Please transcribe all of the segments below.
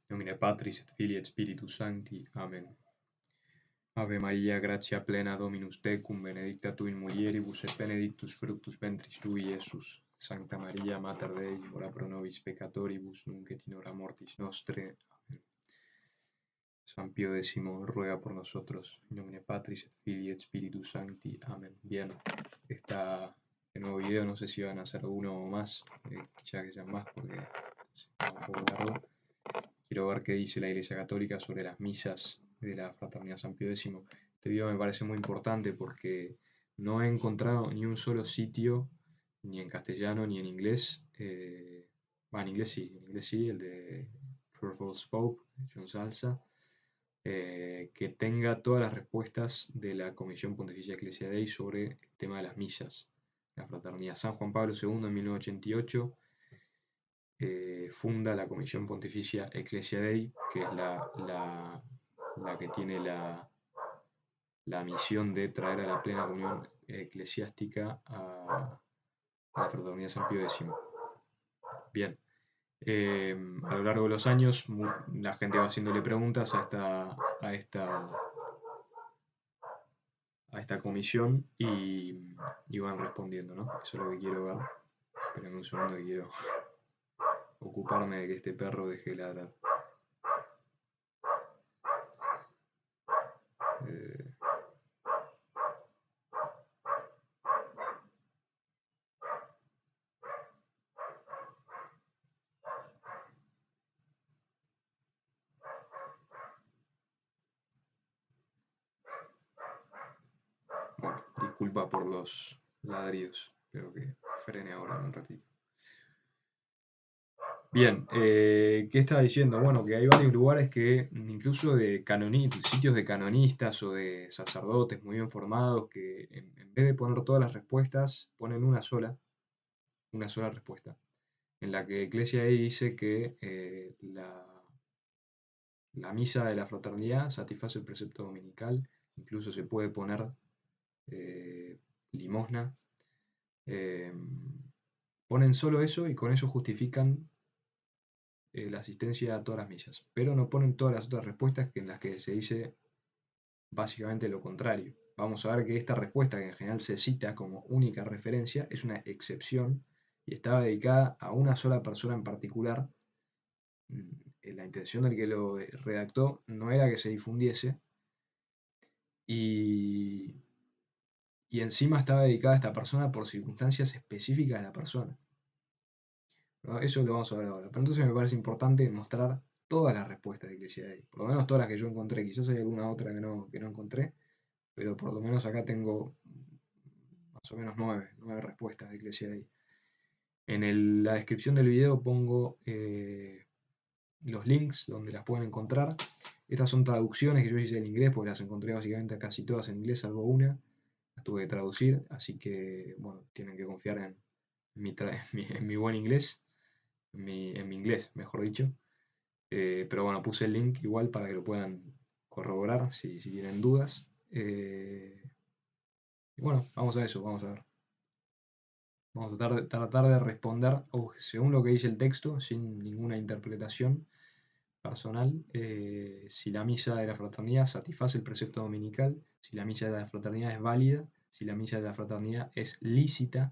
Nomine Patris et Filii et Spiritus Sancti. Amen. Ave Maria, gratia plena Dominus tecum, benedicta tu in mulieribus et benedictus fructus ventris tui, Iesus. Sancta Maria, Mater Dei, ora pro nobis peccatoribus, nunc et in hora mortis nostre. Amen. San Pío X, ruega por nosotros. En nomine Patris et Filii et Spiritus Sancti. Amen. Bien, está el nuevo video, no sé si van a hacer uno más, ya que sean más, porque es un poco largo. Quiero ver qué dice la Iglesia Católica sobre las misas de la Fraternidad San Pío X. Este video me parece muy importante porque no he encontrado ni un solo sitio, ni en castellano ni en inglés. En inglés sí, el de Truthful Pope, John Salza, que tenga todas las respuestas de la Comisión Pontificia Ecclesia Dei sobre el tema de las misas de la Fraternidad. San Juan Pablo II en 1988 funda la Comisión Pontificia Ecclesia Dei, que es la que tiene la misión de traer a la plena comunión eclesiástica a la Fraternidad San Pío X. Bien, a lo largo de los años la gente va haciéndole preguntas a esta comisión y van respondiendo, ¿no? Eso es lo que quiero ver. Espérenme un segundo que quiero ocuparme de que este perro deje de ladrar. Bueno, disculpa por los ladridos, espero que frene ahora en un ratito. Bien, ¿qué estaba diciendo? Bueno, que hay varios lugares que, incluso de sitios de canonistas o de sacerdotes muy bien formados, que en vez de poner todas las respuestas, ponen una sola respuesta, en la que Ecclesia Dei dice que la misa de la fraternidad satisface el precepto dominical, incluso se puede poner limosna. Ponen solo eso y con eso justifican la asistencia a todas las misas, pero no ponen todas las otras respuestas en las que se dice básicamente lo contrario. Vamos a ver que esta respuesta, que en general se cita como única referencia, es una excepción y estaba dedicada a una sola persona en particular. La intención del que lo redactó no era que se difundiese, y encima estaba dedicada a esta persona por circunstancias específicas de la persona. ¿No? Eso lo vamos a ver ahora. Pero entonces me parece importante mostrar todas las respuestas de Ecclesia Dei, por lo menos todas las que yo encontré. Quizás hay alguna otra que no encontré, pero por lo menos acá tengo más o menos 9 respuestas de Ecclesia Dei. En la descripción del video pongo los links donde las pueden encontrar. Estas son traducciones que yo hice en inglés, porque las encontré básicamente casi todas en inglés, salvo una. Las tuve que traducir, así que bueno, tienen que confiar en mi buen inglés. En mi inglés, mejor dicho. Pero bueno, puse el link igual para que lo puedan corroborar si tienen dudas. Y bueno, vamos a eso, vamos a ver. Vamos a tratar de responder según lo que dice el texto, sin ninguna interpretación personal, si la misa de la fraternidad satisface el precepto dominical, si la misa de la fraternidad es válida, si la misa de la fraternidad es lícita,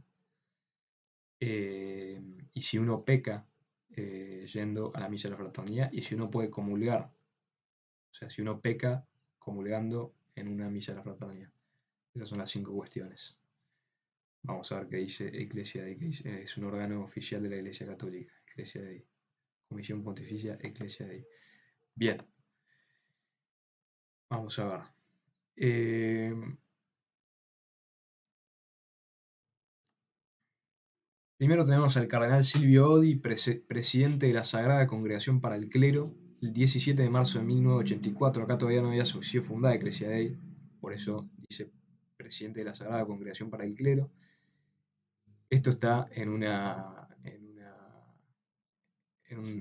y si uno peca yendo a la misa de la fraternidad, y si uno puede comulgar, o sea, si uno peca comulgando en una misa de la fraternidad. Esas son las 5 cuestiones. Vamos a ver qué dice Ecclesia Dei, que es un órgano oficial de la Iglesia Católica. Ecclesia Dei, Comisión Pontificia Ecclesia Dei. Bien, vamos a ver. Primero tenemos al cardenal Silvio Odi, presidente de la Sagrada Congregación para el Clero, el 17 de marzo de 1984. Acá todavía no había sido fundada Ecclesia Dei, por eso dice presidente de la Sagrada Congregación para el Clero. Esto está en un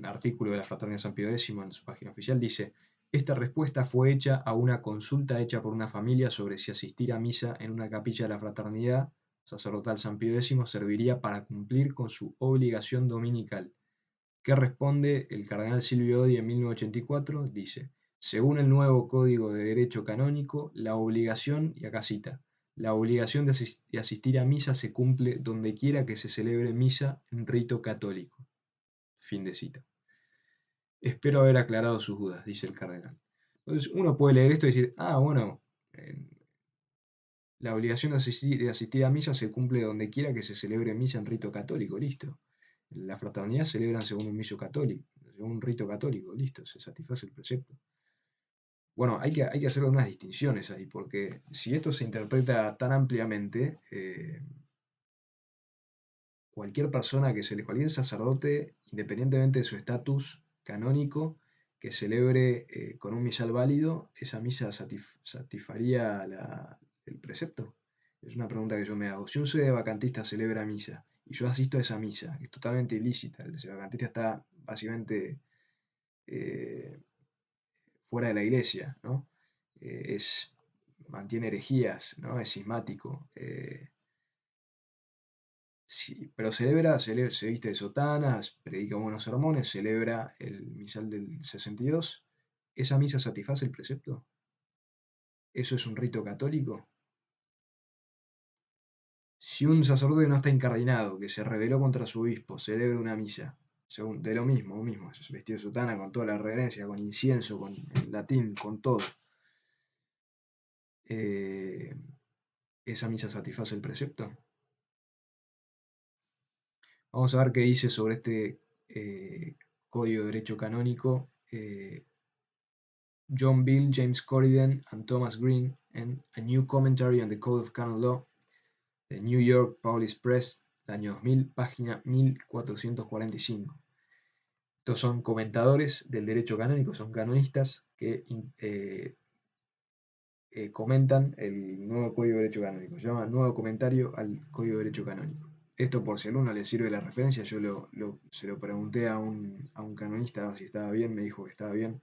artículo de la Fraternidad San Pío X en su página oficial. Dice: esta respuesta fue hecha a una consulta hecha por una familia sobre si asistir a misa en una capilla de la Fraternidad Sacerdotal San Pío X serviría para cumplir con su obligación dominical, ¿Qué responde el cardenal Silvio Odi en 1984? Dice, según el nuevo Código de Derecho Canónico, la obligación, y acá cita, la obligación de asistir a misa se cumple donde quiera que se celebre misa en rito católico. Fin de cita. Espero haber aclarado sus dudas, dice el cardenal. Entonces uno puede leer esto y decir, bueno, la obligación de asistir a misa se cumple donde quiera que se celebre misa en rito católico, listo. La fraternidad celebran según un según un rito católico, listo, se satisface el precepto. Bueno, hay que hacer unas distinciones ahí, porque si esto se interpreta tan ampliamente, cualquier persona cualquier sacerdote, independientemente de su estatus canónico, que celebre con un misal válido, esa misa satisfaría el precepto. Es una pregunta que yo me hago. Si un sedevacantista celebra misa y yo asisto a esa misa, que es totalmente ilícita, el sedevacantista está básicamente fuera de la iglesia, ¿no? Mantiene herejías, ¿no? Es cismático. Sí, pero se viste de sotanas, predica buenos sermones, celebra el misal del 62. ¿Esa misa satisface el precepto? ¿Eso es un rito católico? Si un sacerdote no está incardinado, que se rebeló contra su obispo, celebra una misa, de lo mismo, es vestido de sotana con toda la reverencia, con incienso, con el latín, con todo. ¿Esa misa satisface el precepto? Vamos a ver qué dice sobre este Código de Derecho Canónico John Bill, James Corrigan, and Thomas Green en A New Commentary on the Code of Canon Law de New York Public Press, año 2000, página 1445. Estos son comentadores del derecho canónico, son canonistas que comentan el nuevo Código de Derecho Canónico. Se llama Nuevo Comentario al Código de Derecho Canónico. Esto por si a alguno le sirve la referencia, yo se lo pregunté a un canonista si estaba bien, me dijo que estaba bien.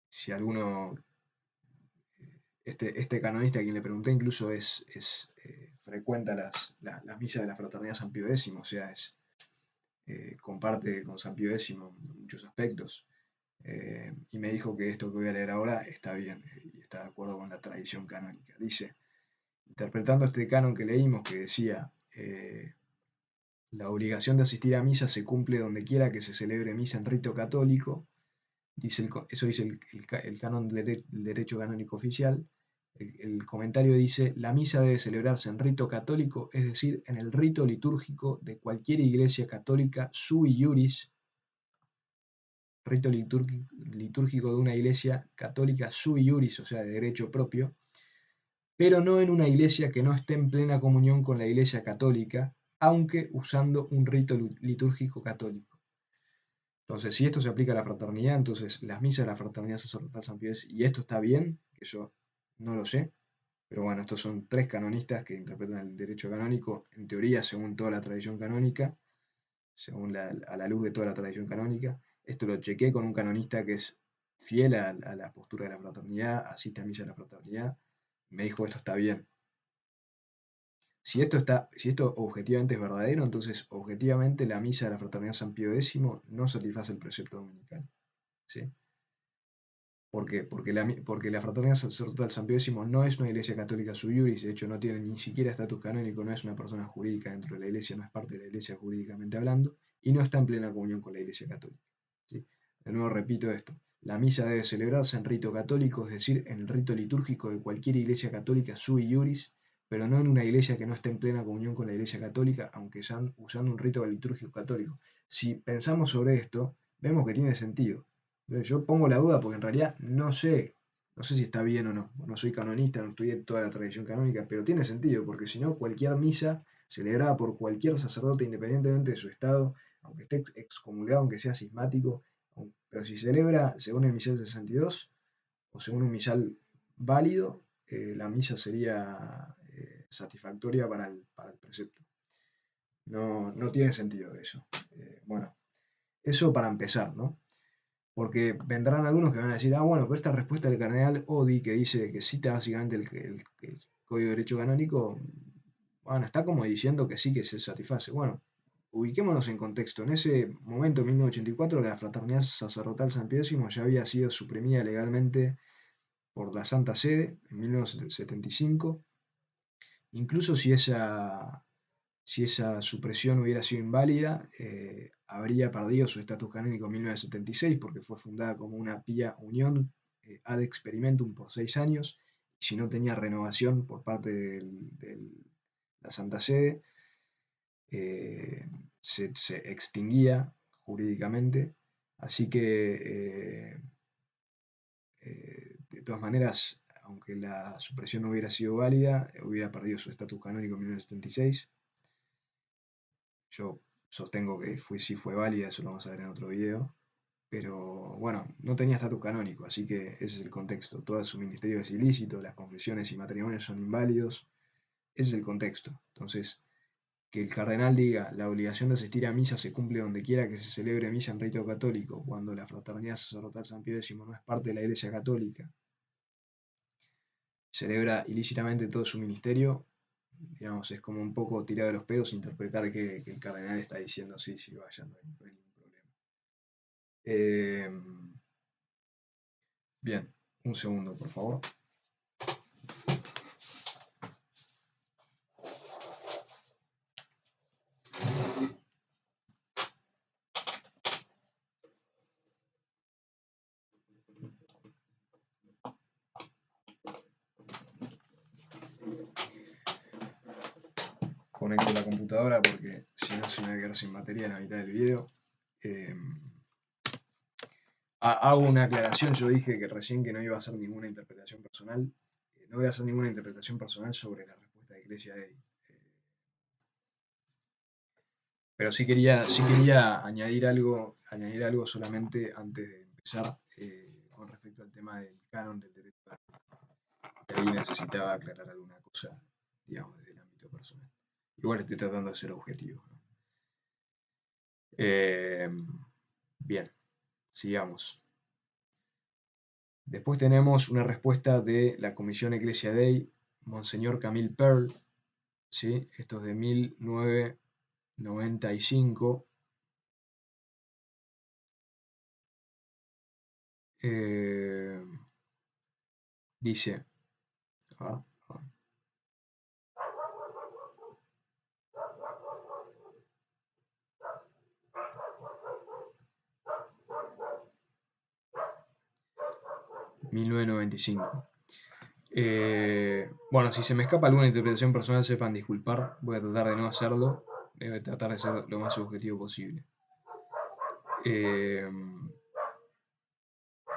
Si alguno, este canonista a quien le pregunté incluso frecuenta las misas de la Fraternidad San Pío X, o sea, comparte con San Pío X en muchos aspectos. Y me dijo que esto que voy a leer ahora está bien y está de acuerdo con la tradición canónica. Dice, interpretando este canon que leímos que decía, la obligación de asistir a misa se cumple donde quiera que se celebre misa en rito católico, eso dice el canon del derecho canónico oficial. El comentario dice, la misa debe celebrarse en rito católico, es decir, en el rito litúrgico de cualquier iglesia católica sui iuris, rito litúrgico de una iglesia católica sui iuris, o sea, de derecho propio, pero no en una iglesia que no esté en plena comunión con la iglesia católica, aunque usando un rito litúrgico católico. Entonces, si esto se aplica a la fraternidad, entonces las misas de la Fraternidad Sacerdotal San Pío X, y esto está bien, que yo no lo sé, pero bueno, estos son tres canonistas que interpretan el derecho canónico, en teoría, según toda la tradición canónica, a la luz de toda la tradición canónica. Esto lo chequé con un canonista que es fiel a la postura de la fraternidad, asiste a misa de la fraternidad, me dijo esto está bien. Si esto objetivamente es verdadero, entonces objetivamente la misa de la Fraternidad San Pío X no satisface el precepto dominical. ¿Sí? ¿Por qué? Porque la Fraternidad Sacerdotal San Pío X no es una iglesia católica sui iuris, de hecho no tiene ni siquiera estatus canónico, no es una persona jurídica dentro de la iglesia, no es parte de la iglesia jurídicamente hablando, y no está en plena comunión con la iglesia católica. ¿Sí? De nuevo repito esto, la misa debe celebrarse en rito católico, es decir, en el rito litúrgico de cualquier iglesia católica sui iuris, pero no en una iglesia que no esté en plena comunión con la iglesia católica, aunque usando un rito litúrgico católico. Si pensamos sobre esto, vemos que tiene sentido. Yo pongo la duda porque en realidad no sé si está bien o no. No soy canonista, no estudié toda la tradición canónica, pero tiene sentido, porque si no, cualquier misa celebrada por cualquier sacerdote, independientemente de su estado, aunque esté excomulgado, aunque sea cismático, pero si celebra según el misal 62 o según un misal válido, la misa sería satisfactoria para el precepto. No tiene sentido eso. Bueno, eso para empezar, ¿no? Porque vendrán algunos que van a decir, bueno, pero esta respuesta del cardenal Odi, que dice que cita básicamente el Código de Derecho Canónico, bueno, está como diciendo que sí que se satisface. Bueno, ubiquémonos en contexto. En ese momento, en 1984, la Fraternidad Sacerdotal San Pío X ya había sido suprimida legalmente por la Santa Sede en 1975. Incluso si esa supresión hubiera sido inválida, habría perdido su estatus canónico en 1976 porque fue fundada como una pía unión ad experimentum por 6 años, y si no tenía renovación por parte de la Santa Sede, se extinguía jurídicamente. Así que, de todas maneras, aunque la supresión no hubiera sido válida, hubiera perdido su estatus canónico en 1976. Yo sostengo que sí fue válida, eso lo vamos a ver en otro video. Pero bueno, no tenía estatus canónico, así que ese es el contexto. Todo su ministerio es ilícito, las confesiones y matrimonios son inválidos. Ese es el contexto. Entonces, que el cardenal diga la obligación de asistir a misa se cumple donde quiera que se celebre misa en rito católico, cuando la Fraternidad Sacerdotal San Pío X no es parte de la Iglesia Católica, celebra ilícitamente todo su ministerio, digamos, es como un poco tirado de los pelos interpretar que el cardenal está diciendo sí, vaya, no hay ningún problema. Bien, un segundo, por favor. Conecto la computadora porque si no se me va a quedar sin batería en la mitad del video. Hago una aclaración, yo dije que recién que no iba a hacer ninguna interpretación personal. No voy a hacer ninguna interpretación personal sobre la respuesta de Iglesia Dei. Pero sí quería añadir algo solamente antes de empezar con respecto al tema del canon del derecho canónico. Ahí necesitaba aclarar alguna cosa, digamos, desde el ámbito personal. Igual estoy tratando de ser objetivo, ¿no? Bien, sigamos. Después tenemos una respuesta de la Comisión Ecclesia Dei, Monseñor Camille Pearl, ¿sí? Esto es de 1995. Dice, 1995. Bueno, si se me escapa alguna interpretación personal, sepan disculpar. Voy a tratar de no hacerlo. Voy a tratar de ser lo más objetivo posible. En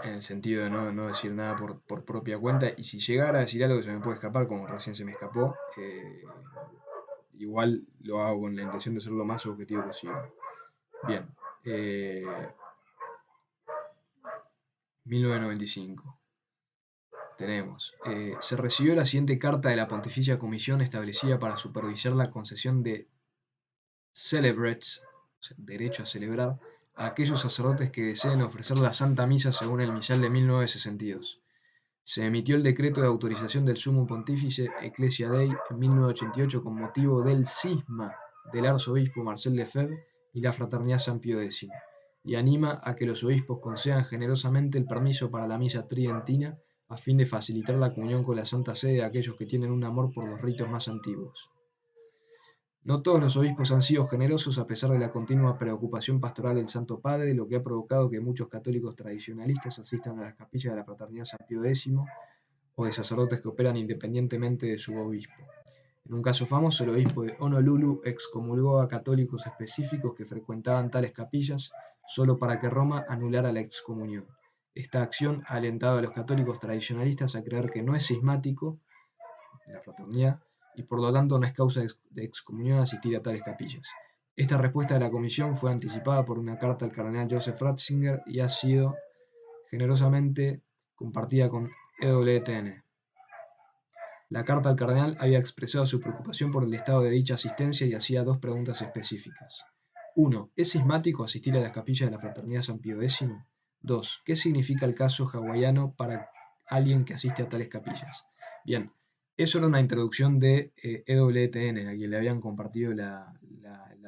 el sentido de no decir nada por propia cuenta. Y si llegara a decir algo que se me puede escapar, como recién se me escapó, igual lo hago con la intención de ser lo más objetivo posible. Bien. 1995. Tenemos, se recibió la siguiente carta de la Pontificia Comisión establecida para supervisar la concesión de celebrates, o sea, derecho a celebrar, a aquellos sacerdotes que deseen ofrecer la Santa Misa según el misal de 1962. Se emitió el decreto de autorización del Sumo Pontífice Ecclesia Dei en 1988 con motivo del cisma del arzobispo Marcel Lefebvre y la Fraternidad San Pío X, y anima a que los obispos concedan generosamente el permiso para la misa tridentina a fin de facilitar la comunión con la Santa Sede de aquellos que tienen un amor por los ritos más antiguos. No todos los obispos han sido generosos a pesar de la continua preocupación pastoral del Santo Padre, lo que ha provocado que muchos católicos tradicionalistas asistan a las capillas de la Fraternidad San Pío X o de sacerdotes que operan independientemente de su obispo. En un caso famoso, el obispo de Honolulu excomulgó a católicos específicos que frecuentaban tales capillas solo para que Roma anulara la excomunión. Esta acción ha alentado a los católicos tradicionalistas a creer que no es cismático la fraternidad y por lo tanto no es causa de excomunión asistir a tales capillas. Esta respuesta de la comisión fue anticipada por una carta al cardenal Joseph Ratzinger y ha sido generosamente compartida con EWTN. La carta al cardenal había expresado su preocupación por el estado de dicha asistencia y hacía dos preguntas específicas. 1. ¿Es cismático asistir a las capillas de la Fraternidad San Pío X? 2. ¿Qué significa el caso hawaiano para alguien que asiste a tales capillas? Bien, Eso era una introducción de EWTN, a quien le habían compartido la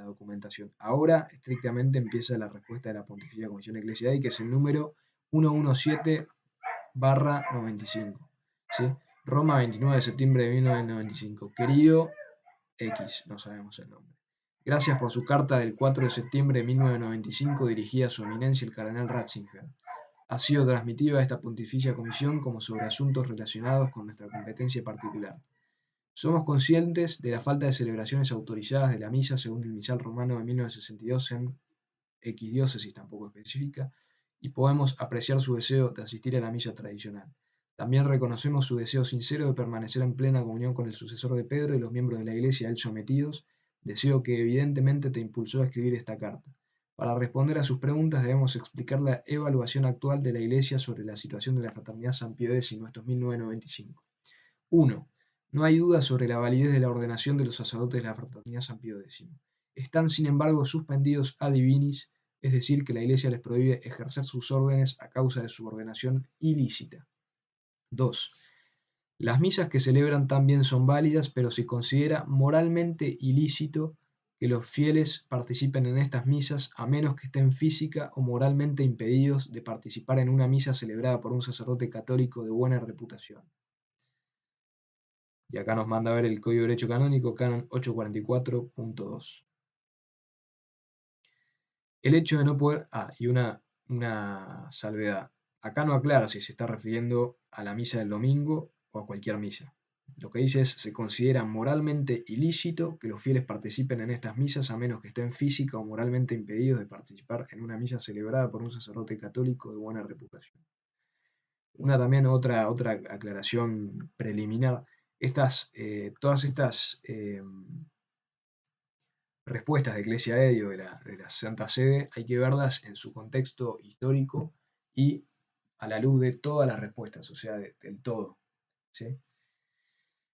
documentación. Ahora, estrictamente, empieza la respuesta de la Pontificia Comisión Eclesiástica, que es el número 117/95. ¿Sí? Roma, 29 de septiembre de 1995. Querido X, no sabemos el nombre. Gracias por su carta del 4 de septiembre de 1995 dirigida a su eminencia el cardenal Ratzinger. Ha sido transmitida a esta Pontificia Comisión como sobre asuntos relacionados con nuestra competencia particular. Somos conscientes de la falta de celebraciones autorizadas de la misa según el misal romano de 1962 en X diócesis, tampoco específica, y podemos apreciar su deseo de asistir a la misa tradicional. También reconocemos su deseo sincero de permanecer en plena comunión con el sucesor de Pedro y los miembros de la Iglesia a él sometidos, deseo que evidentemente te impulsó a escribir esta carta. Para responder a sus preguntas debemos explicar la evaluación actual de la Iglesia sobre la situación de la Fraternidad San Pío X en estos 1995. 1. No hay duda sobre la validez de la ordenación de los sacerdotes de la Fraternidad San Pío X. Están, sin embargo, suspendidos ad divinis, es decir, que la Iglesia les prohíbe ejercer sus órdenes a causa de su ordenación ilícita. 2. Las misas que celebran también son válidas, pero se considera moralmente ilícito que los fieles participen en estas misas a menos que estén física o moralmente impedidos de participar en una misa celebrada por un sacerdote católico de buena reputación. Y acá nos manda a ver el Código de Derecho Canónico, canon 844.2. El hecho de no poder... y una salvedad. Acá no aclara si se está refiriendo a la misa del domingo o a cualquier misa. Lo que dice es, se considera moralmente ilícito que los fieles participen en estas misas a menos que estén física o moralmente impedidos de participar en una misa celebrada por un sacerdote católico de buena reputación. También otra aclaración preliminar. Todas estas respuestas de Ecclesia Dei o de la Santa Sede hay que verlas en su contexto histórico y a la luz de todas las respuestas, o sea, del todo. ¿Sí?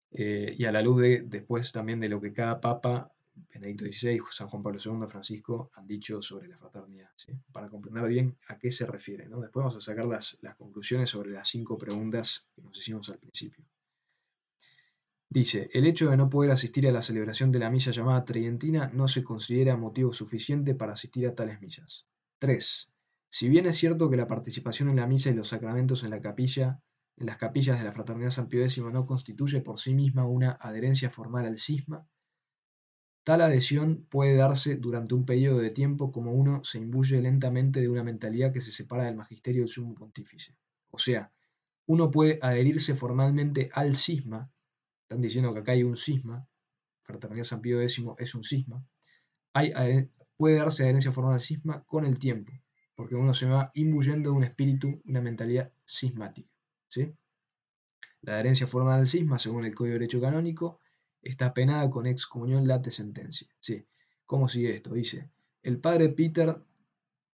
Y a la luz de después también de lo que cada papa, Benedicto XVI, San Juan Pablo II, Francisco, han dicho sobre la fraternidad, ¿sí? Para comprender bien a qué se refiere, ¿no? Después vamos a sacar las conclusiones sobre las 5 preguntas que nos hicimos al principio. Dice, el hecho de no poder asistir a la celebración de la misa llamada tridentina no se considera motivo suficiente para asistir a tales misas. 3. Si bien es cierto que la participación en la misa y los sacramentos en las capillas de la Fraternidad San Pío X no constituye por sí misma una adherencia formal al cisma, tal adhesión puede darse durante un periodo de tiempo como uno se imbuye lentamente de una mentalidad que se separa del magisterio del sumo pontífice. O sea, uno puede adherirse formalmente al cisma. Están diciendo que acá hay un cisma, Fraternidad San Pío X es un cisma, puede darse adherencia formal al cisma con el tiempo, porque uno se va imbuyendo de un espíritu, una mentalidad cismática. ¿Sí? La adherencia formal al cisma, según el Código de Derecho Canónico, está penada con excomunión late sentencia. ¿Sí? ¿Cómo sigue esto? Dice, el padre Peter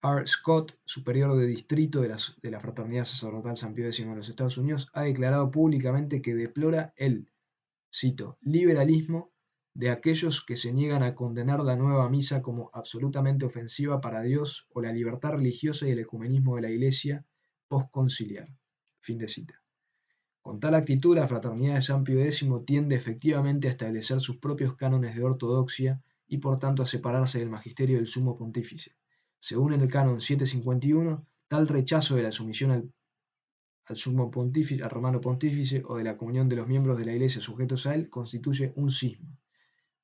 R. Scott, superior de distrito de la Fraternidad Sacerdotal San Pío X de los Estados Unidos, ha declarado públicamente que deplora el, cito, liberalismo de aquellos que se niegan a condenar la nueva misa como absolutamente ofensiva para Dios o la libertad religiosa y el ecumenismo de la Iglesia postconciliar. Fin de cita. Con tal actitud, la Fraternidad de San Pío X tiende efectivamente a establecer sus propios cánones de ortodoxia y por tanto a separarse del magisterio del sumo pontífice. Según el canon 751, tal rechazo de la sumisión al sumo pontífice, al romano pontífice o de la comunión de los miembros de la Iglesia sujetos a él constituye un cisma.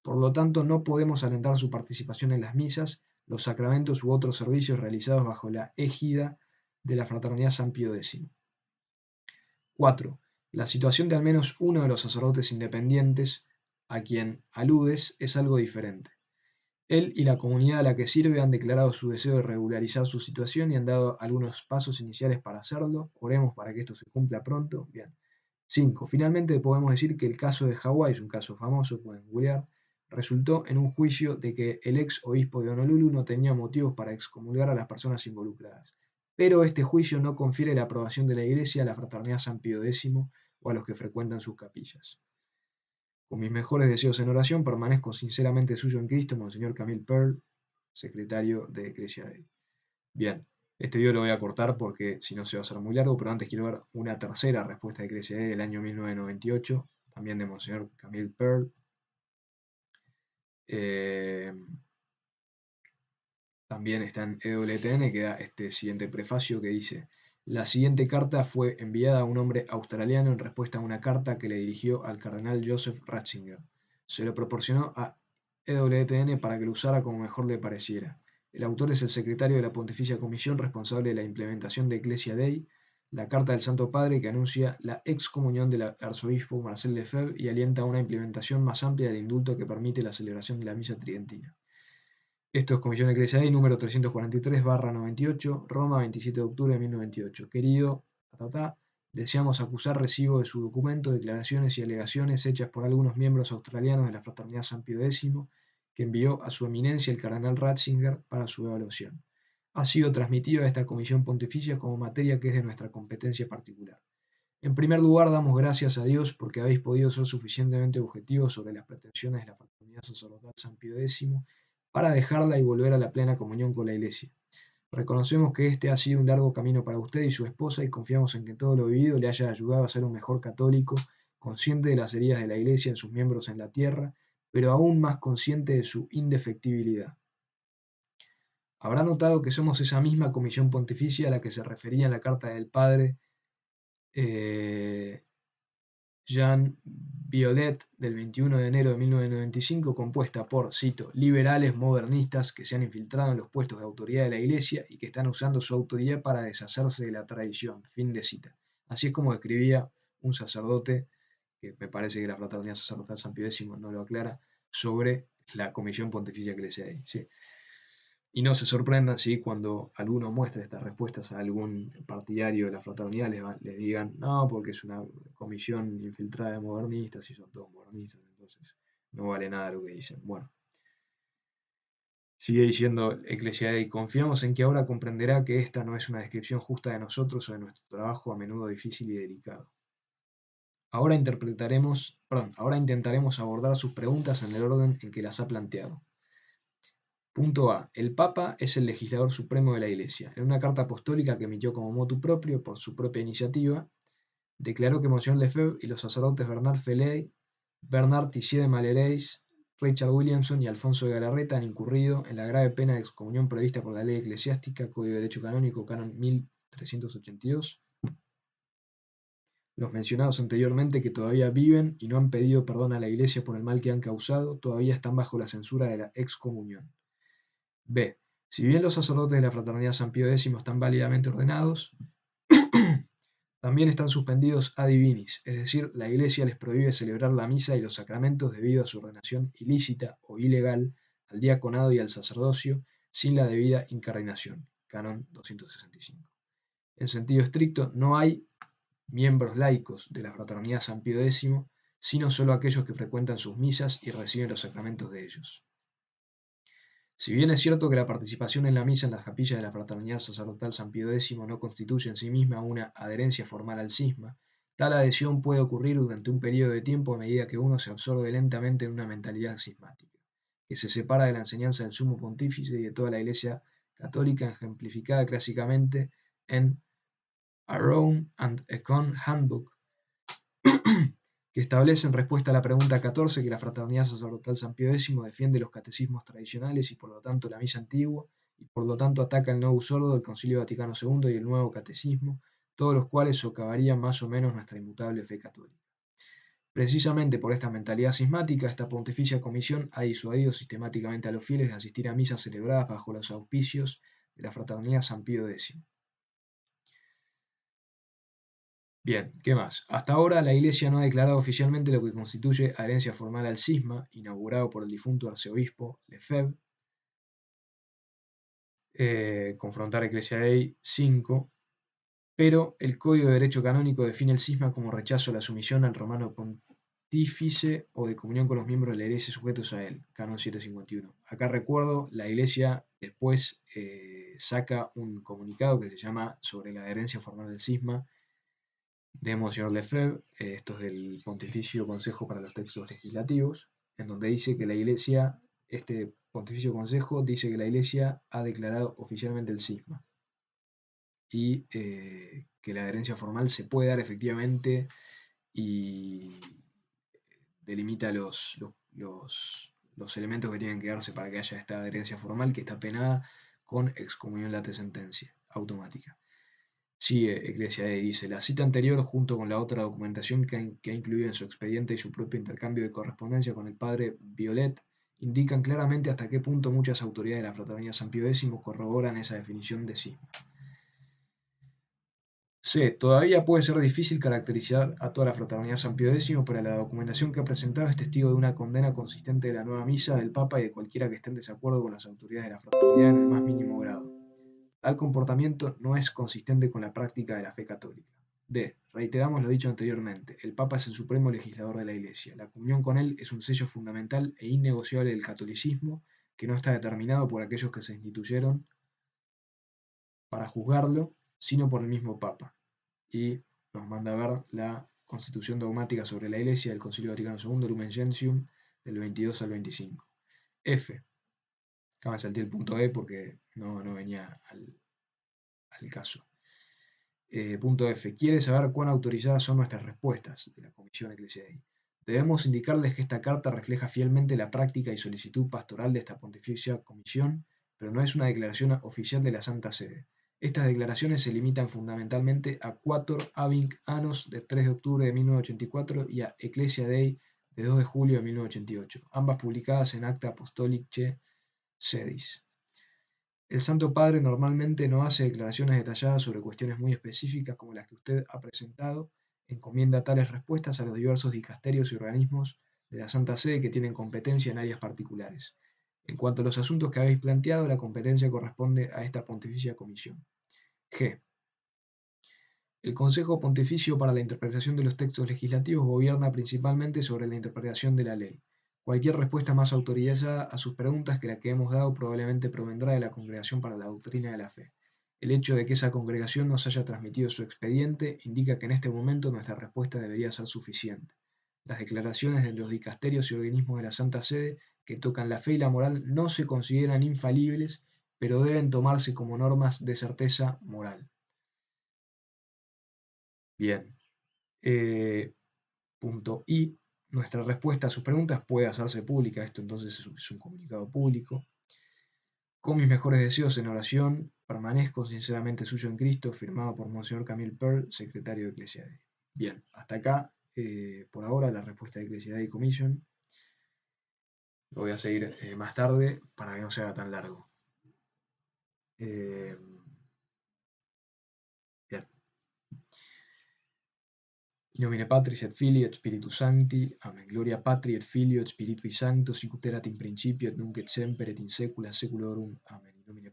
Por lo tanto, no podemos alentar su participación en las misas, los sacramentos u otros servicios realizados bajo la égida de la Fraternidad San Pío X. 4. La situación de al menos uno de los sacerdotes independientes a quien aludes es algo diferente. Él y la comunidad a la que sirve han declarado su deseo de regularizar su situación y han dado algunos pasos iniciales para hacerlo. Oremos para que esto se cumpla pronto. Bien. 5. Finalmente podemos decir que el caso de Hawái es un caso famoso, pueden googlear, resultó en un juicio de que el ex obispo de Honolulu no tenía motivos para excomulgar a las personas involucradas. Pero este juicio no confiere la aprobación de la Iglesia a la Fraternidad San Pío X o a los que frecuentan sus capillas. Con mis mejores deseos en oración, permanezco sinceramente suyo en Cristo, Monseñor Camille Pearl, secretario de Ecclesia Dei. Bien, este video lo voy a cortar porque si no se va a hacer muy largo, pero antes quiero ver una tercera respuesta de Ecclesia Dei del año 1998, también de Monseñor Camille Pearl. También está en EWTN, que da este siguiente prefacio que dice: la siguiente carta fue enviada a un hombre australiano en respuesta a una carta que le dirigió al cardenal Joseph Ratzinger. Se lo proporcionó a EWTN para que lo usara como mejor le pareciera. El autor es el secretario de la Pontificia Comisión responsable de la implementación de Ecclesia Dei, la carta del Santo Padre que anuncia la excomunión del arzobispo Marcel Lefebvre y alienta una implementación más amplia del indulto que permite la celebración de la misa tridentina. Esto es Comisión Ecclesia Dei número 343/98, Roma, 27 de octubre de 1998. Querido, deseamos acusar recibo de su documento, declaraciones y alegaciones hechas por algunos miembros australianos de la Fraternidad San Pío X, que envió a su eminencia el cardenal Ratzinger para su evaluación. Ha sido transmitido a esta Comisión Pontificia como materia que es de nuestra competencia particular. En primer lugar, damos gracias a Dios porque habéis podido ser suficientemente objetivos sobre las pretensiones de la Fraternidad Sacerdotal San Pío X para dejarla y volver a la plena comunión con la Iglesia. Reconocemos que este ha sido un largo camino para usted y su esposa y confiamos en que todo lo vivido le haya ayudado a ser un mejor católico, consciente de las heridas de la Iglesia en sus miembros en la tierra, pero aún más consciente de su indefectibilidad. Habrá notado que somos esa misma comisión pontificia a la que se refería en la carta del Padre Jean Violet del 21 de enero de 1995, compuesta por, cito, liberales modernistas que se han infiltrado en los puestos de autoridad de la Iglesia y que están usando su autoridad para deshacerse de la tradición. Fin de cita. Así es como escribía un sacerdote, que me parece que la Fraternidad Sacerdotal San Pío X no lo aclara, sobre la Comisión Pontificia Ecclesiae. ¿Sí? Y no se sorprendan si cuando alguno muestre estas respuestas a algún partidario de la fraternidad les digan, no, porque es una comisión infiltrada de modernistas y son todos modernistas, entonces no vale nada lo que dicen. Bueno, sigue diciendo Ecclesia Dei: confiamos en que ahora comprenderá que esta no es una descripción justa de nosotros o de nuestro trabajo a menudo difícil y delicado. Ahora intentaremos abordar sus preguntas en el orden en que las ha planteado. Punto A. El Papa es el legislador supremo de la Iglesia. En una carta apostólica que emitió como motu propio por su propia iniciativa, declaró que Monsignor Lefebvre y los sacerdotes Bernard Felley, Bernard Tissier de Malereis, Richard Williamson y Alfonso de Galarreta han incurrido en la grave pena de excomunión prevista por la ley eclesiástica, Código de Derecho Canónico, Canon 1382. Los mencionados anteriormente, que todavía viven y no han pedido perdón a la Iglesia por el mal que han causado, todavía están bajo la censura de la excomunión. B. Si bien los sacerdotes de la Fraternidad San Pío X están válidamente ordenados, también están suspendidos ad divinis, es decir, la Iglesia les prohíbe celebrar la misa y los sacramentos debido a su ordenación ilícita o ilegal al diaconado y al sacerdocio sin la debida incardinación. Canon 265. En sentido estricto, no hay miembros laicos de la Fraternidad San Pío X, sino solo aquellos que frecuentan sus misas y reciben los sacramentos de ellos. Si bien es cierto que la participación en la misa en las capillas de la Fraternidad Sacerdotal San Pío X no constituye en sí misma una adherencia formal al cisma, tal adhesión puede ocurrir durante un periodo de tiempo a medida que uno se absorbe lentamente en una mentalidad cismática, que se separa de la enseñanza del Sumo Pontífice y de toda la Iglesia Católica, ejemplificada clásicamente en A Rome and Econ Handbook, que establece en respuesta a la pregunta 14 que la Fraternidad Sacerdotal San Pío X defiende los catecismos tradicionales y por lo tanto la misa antigua, y por lo tanto ataca el Novus Ordo del Concilio Vaticano II y el Nuevo Catecismo, todos los cuales socavarían más o menos nuestra inmutable fe católica. Precisamente por esta mentalidad cismática, esta Pontificia Comisión ha disuadido sistemáticamente a los fieles de asistir a misas celebradas bajo los auspicios de la Fraternidad San Pío X. Bien, ¿qué más? Hasta ahora la Iglesia no ha declarado oficialmente lo que constituye adherencia formal al cisma, inaugurado por el difunto arzobispo Lefebvre, confrontar Ecclesia Dei 5, pero el Código de Derecho Canónico define el cisma como rechazo a la sumisión al romano pontífice o de comunión con los miembros de la Iglesia sujetos a él, Canon 751. Acá recuerdo, la Iglesia después saca un comunicado que se llama sobre la adherencia formal del cisma, de Monsignor Lefebvre, esto es del Pontificio Consejo para los Textos Legislativos, en donde dice que la Iglesia, este Pontificio Consejo dice que la Iglesia ha declarado oficialmente el cisma y que la adherencia formal se puede dar efectivamente y delimita los elementos que tienen que darse para que haya esta herencia formal, que está penada con excomunión late sentencia automática. Sigue Ecclesia Dei, dice, la cita anterior, junto con la otra documentación que ha incluido en su expediente y su propio intercambio de correspondencia con el padre Violet, indican claramente hasta qué punto muchas autoridades de la Fraternidad San Pío X corroboran esa definición de cisma. C. Todavía puede ser difícil caracterizar a toda la Fraternidad San Pío X, pero la documentación que ha presentado es testigo de una condena consistente de la nueva misa, del Papa y de cualquiera que esté en desacuerdo con las autoridades de la Fraternidad en el más mínimo grado. Tal comportamiento no es consistente con la práctica de la fe católica. D. Reiteramos lo dicho anteriormente, el Papa es el supremo legislador de la Iglesia. La comunión con él es un sello fundamental e innegociable del catolicismo que no está determinado por aquellos que se instituyeron para juzgarlo, sino por el mismo Papa. Y nos manda a ver la Constitución Dogmática sobre la Iglesia del Concilio Vaticano II, Lumen Gentium, del 22 al 25. F. Acá me salté el punto E porque no venía al caso. Punto F. Quiere saber cuán autorizadas son nuestras respuestas de la Comisión Ecclesiae. Debemos indicarles que esta carta refleja fielmente la práctica y solicitud pastoral de esta Pontificia Comisión, pero no es una declaración oficial de la Santa Sede. Estas declaraciones se limitan fundamentalmente a Quator Abinc Annos de 3 de octubre de 1984 y a Ecclesia Dei de 2 de julio de 1988, ambas publicadas en Acta Apostolicae Sedis. El Santo Padre normalmente no hace declaraciones detalladas sobre cuestiones muy específicas como las que usted ha presentado, encomienda tales respuestas a los diversos dicasterios y organismos de la Santa Sede que tienen competencia en áreas particulares. En cuanto a los asuntos que habéis planteado, la competencia corresponde a esta Pontificia Comisión. G. El Consejo Pontificio para la Interpretación de los Textos Legislativos gobierna principalmente sobre la interpretación de la ley. Cualquier respuesta más autorizada a sus preguntas que la que hemos dado probablemente provendrá de la Congregación para la Doctrina de la Fe. El hecho de que esa congregación nos haya transmitido su expediente indica que en este momento nuestra respuesta debería ser suficiente. Las declaraciones de los dicasterios y organismos de la Santa Sede que tocan la fe y la moral no se consideran infalibles, pero deben tomarse como normas de certeza moral. Bien. Punto I. Nuestra respuesta a sus preguntas puede hacerse pública. Esto entonces es un comunicado público. Con mis mejores deseos en oración, permanezco sinceramente suyo en Cristo, firmado por Monseñor Camille Pearl, secretario de Ecclesiae. Bien, hasta acá, por ahora, la respuesta de Ecclesiae Commission. Lo voy a seguir más tarde para que no se haga tan largo. Bien. In nomine Patris et Filii et Spiritus Sancti. Amen. Gloria Patri et Filio et Spiritui Sancto, sic ut erat in principio et nunc et semper et in saecula saeculorum. Amen. In nomine